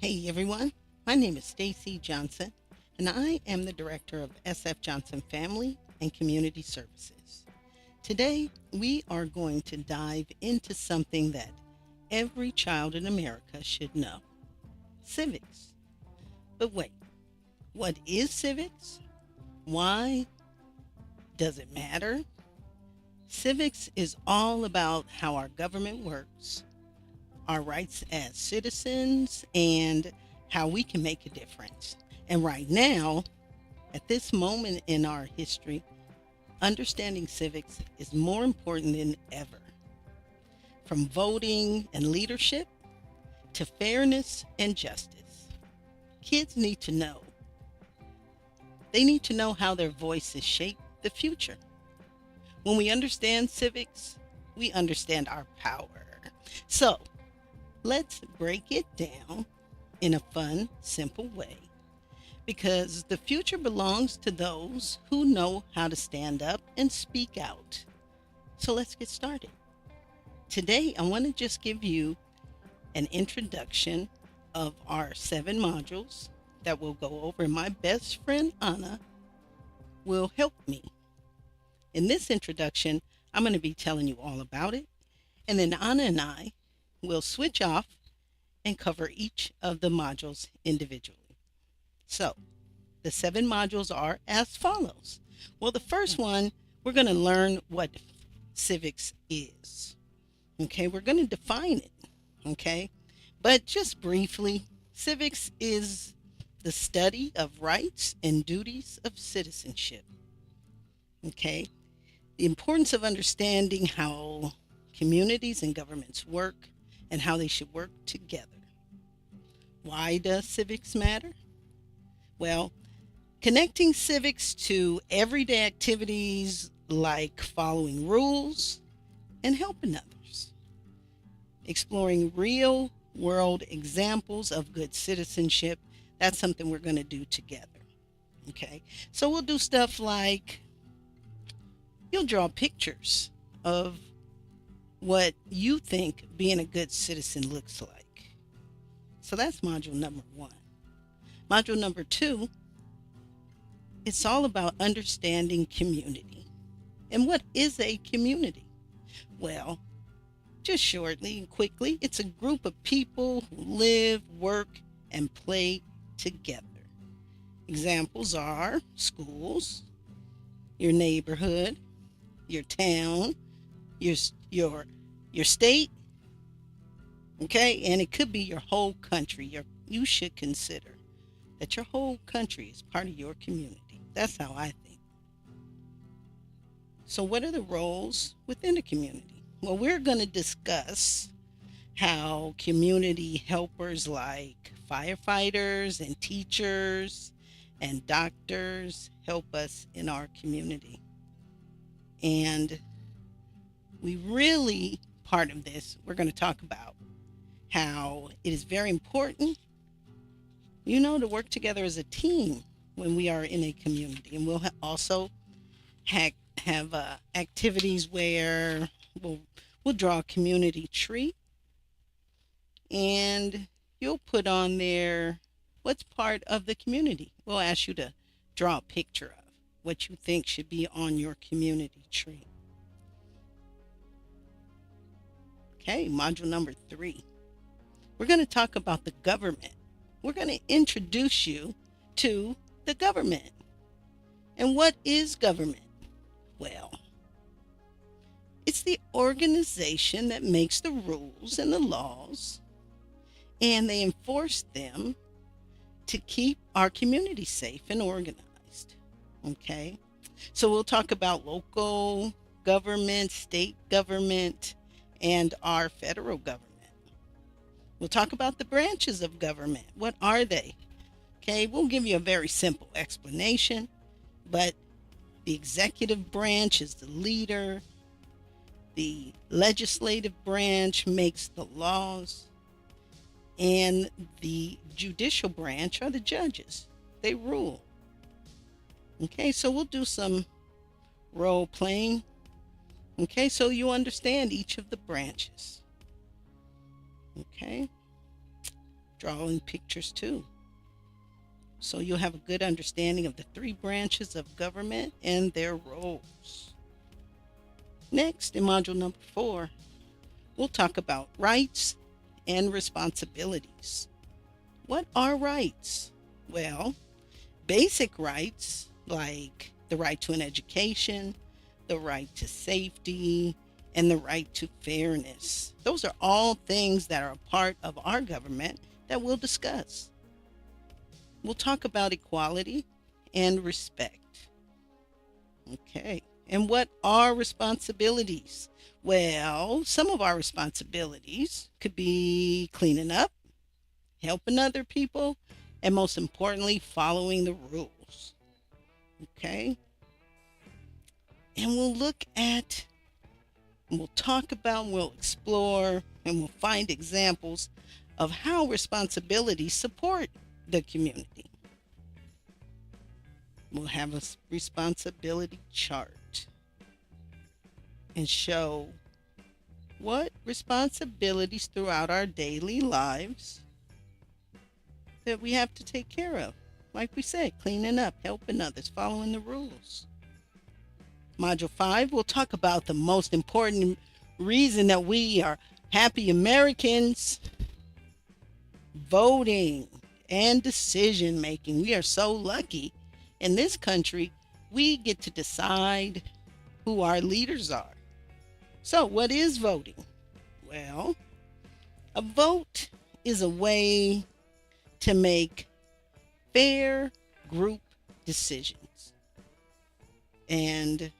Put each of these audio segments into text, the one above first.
Hey everyone, my name is Stacy Johnson, and I am the director of SF Johnson Family and Community Services. Today, we are going to dive into something that every child in America should know: civics. But wait, what is civics? Why does it matter? Civics is all about how our government works, our rights as citizens, and how we can make a difference. And right now, at this moment in our history, understanding civics is more important than ever. From voting and leadership to fairness and justice, kids need to know. They need to know how their voices shape the future. When we understand civics, we understand our power. So let's break it down in a fun, simple way, because the future belongs to those who know how to stand up and speak out. So let's get started. Today, I want to just give you an introduction of our 7 modules that we'll go over. My best friend Anna will help me. In this introduction, I'm going to be telling you all about it, and then Anna and I will switch off and cover each of the modules individually. So, the 7 modules are as follows. Well, the first one, we're going to learn what civics is. Okay, we're going to define it. Okay, but just briefly, civics is the study of rights and duties of citizenship. Okay, the importance of understanding how communities and governments work and how they should work together. Why does civics matter? Well, connecting civics to everyday activities like following rules and helping others. Exploring real world examples of good citizenship. That's something we're going to do together. Okay, so we'll do stuff like you'll draw pictures of what you think being a good citizen looks like. So that's module number 1. Module number 2, it's all about understanding community. And what is a community? Well, just shortly and quickly, it's a group of people who live, work, and play together. Examples are schools, your neighborhood, your town, your your state, okay? And it could be your whole country. You should consider that your whole country is part of your community. That's how I think. So what are the roles within the community? Well, we're going to discuss how community helpers like firefighters and teachers and doctors help us in our community. And we really, part of this, we're going to talk about how it is very important, to work together as a team when we are in a community. And we'll also have activities where we'll draw a community tree, and you'll put on there what's part of the community. We'll ask you to draw a picture of what you think should be on your community tree. Okay, module number 3. We're going to talk about the government. We're going to introduce you to the government. And what is government? Well, it's the organization that makes the rules and the laws, and they enforce them to keep our community safe and organized. Okay? So we'll talk about local government, state government, and our federal government. We'll talk about the branches of government. What are they? Okay, we'll give you a very simple explanation, but the executive branch is the leader. The legislative branch makes the laws, and the judicial branch are the judges. They rule. Okay, so we'll do some role playing. Okay, so you understand each of the branches. Okay, drawing pictures too. So you'll have a good understanding of the three branches of government and their roles. Next, in module number 4, we'll talk about rights and responsibilities. What are rights? Well, basic rights like the right to an education, the right to safety, and the right to fairness. Those are all things that are a part of our government that we'll discuss. We'll talk about equality and respect. Okay. And what are responsibilities? Well, some of our responsibilities could be cleaning up, helping other people, and most importantly, following the rules. Okay? And we'll talk about, we'll explore, and we'll find examples of how responsibilities support the community. We'll have a responsibility chart and show what responsibilities throughout our daily lives that we have to take care of. Like we said, cleaning up, helping others, following the rules. Module 5, we'll talk about the most important reason that we are happy Americans: voting and decision making. We are so lucky in this country. We get to decide who our leaders are. So, what is voting? Well, a vote is a way to make fair group decisions. And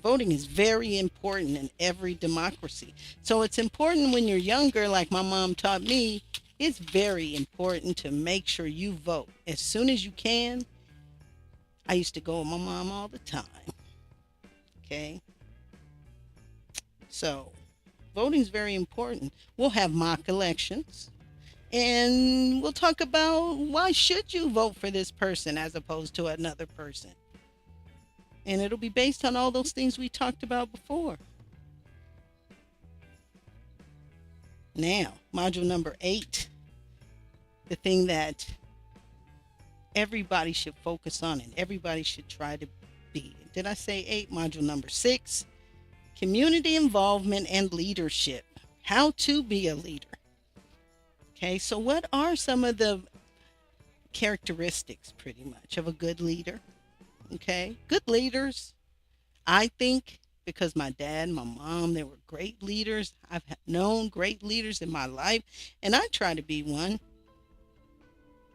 voting is very important in every democracy. So it's important when you're younger, like my mom taught me, it's very important to make sure you vote as soon as you can. I used to go with my mom all the time. Okay. So voting is very important. We'll have mock elections. And we'll talk about why should you vote for this person as opposed to another person. And it'll be based on all those things we talked about before. Now, module number 8, the thing that everybody should focus on and everybody should try to be. Did I say 8? Module number 6, community involvement and leadership. How to be a leader. Okay, so what are some of the characteristics, pretty much, of a good leader? Okay, good leaders, I think, because my dad and my mom, they were great leaders. I've known great leaders in my life, and I try to be one.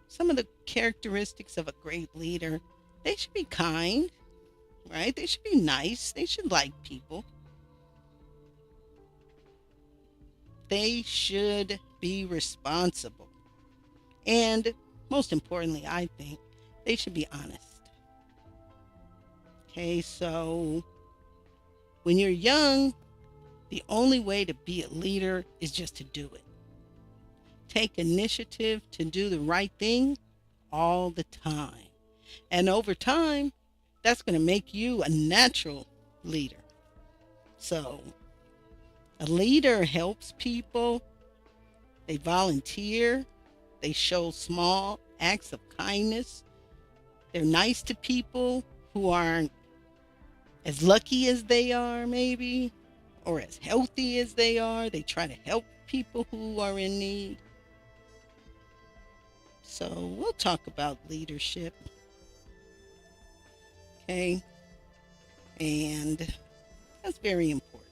Some of the characteristics of a great leader: they should be kind, right? They should be nice. They should like people. They should be responsible. And most importantly, I think, they should be honest. Okay, so when you're young, the only way to be a leader is just to do it. Take initiative to do the right thing all the time. And over time, that's going to make you a natural leader. So, a leader helps people. They volunteer. They show small acts of kindness. They're nice to people who aren't as lucky as they are, maybe, or as healthy as they are. They try to help people who are in need. So we'll talk about leadership. Okay. And that's very important.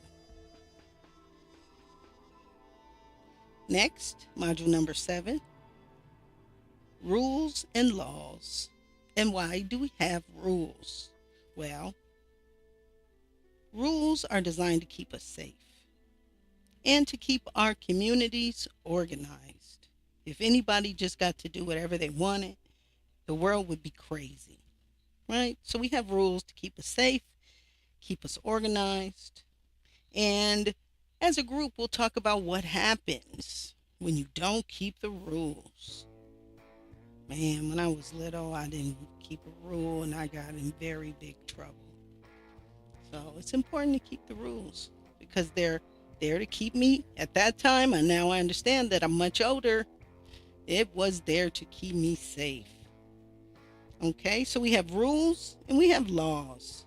Next, module number 7, rules and laws. And why do we have rules? Well, rules are designed to keep us safe and to keep our communities organized. If anybody just got to do whatever they wanted, the world would be crazy, right? So we have rules to keep us safe, keep us organized. And as a group, we'll talk about what happens when you don't keep the rules. Man, when I was little, I didn't keep a rule and I got in very big trouble. So it's important to keep the rules because they're there to keep me at that time. And now I understand that I'm much older. It was there to keep me safe. Okay, so we have rules and we have laws.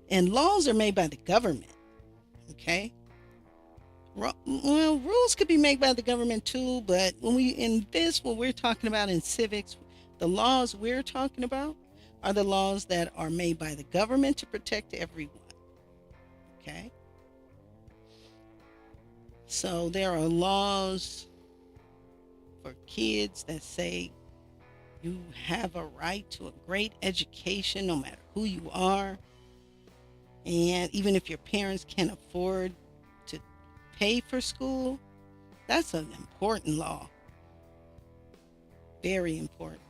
And laws are made by the government. Okay, well, rules could be made by the government too, but what we're talking about in civics, the laws we're talking about are the laws that are made by the government to protect everyone. Okay, so there are laws for kids that say you have a right to a great education no matter who you are. And even if your parents can't afford to pay for school, that's an important law. Very important.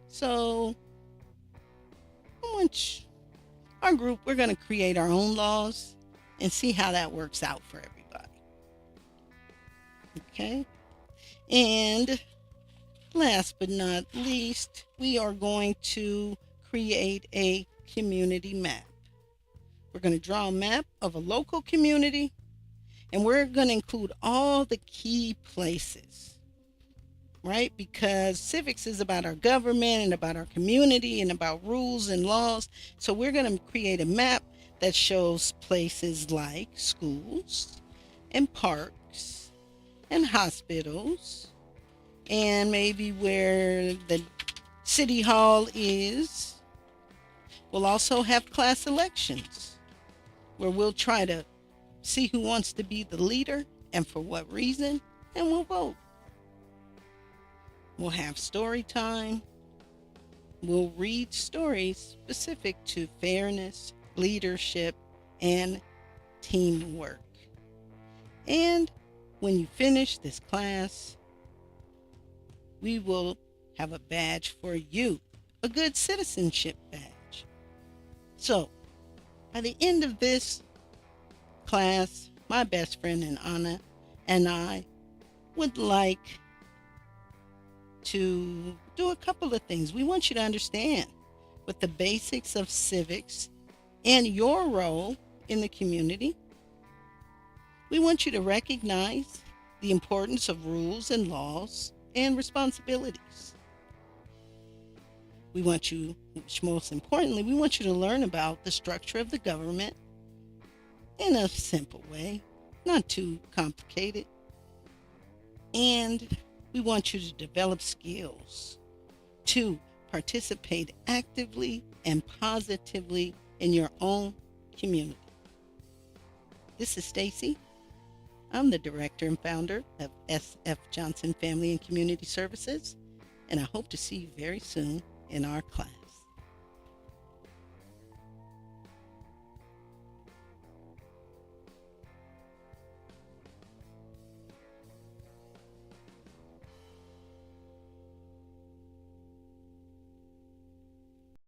So, I want our group, we're going to create our own laws and see how that works out for everybody. Okay? And last but not least, we are going to create a community map. We're going to draw a map of a local community, and we're going to include all the key places, right? Because civics is about our government and about our community and about rules and laws. So we're going to create a map that shows places like schools and parks and hospitals and maybe where the city hall is. We'll also have class elections where we'll try to see who wants to be the leader and for what reason, and we'll vote. We'll have story time. We'll read stories specific to fairness, leadership, and teamwork. And when you finish this class, we will have a badge for you, a good citizenship badge. So, by the end of this class, my best friend and Anna and I would like to do a couple of things. We want you to understand what the basics of civics and your role in the community. We want you to recognize the importance of rules and laws and responsibilities. We want you, which most importantly, we want you to learn about the structure of the government in a simple way, not too complicated. And we want you to develop skills to participate actively and positively in your own community. This is Stacy. I'm the director and founder of SF Johnson Family and Community Services, and I hope to see you very soon in our class.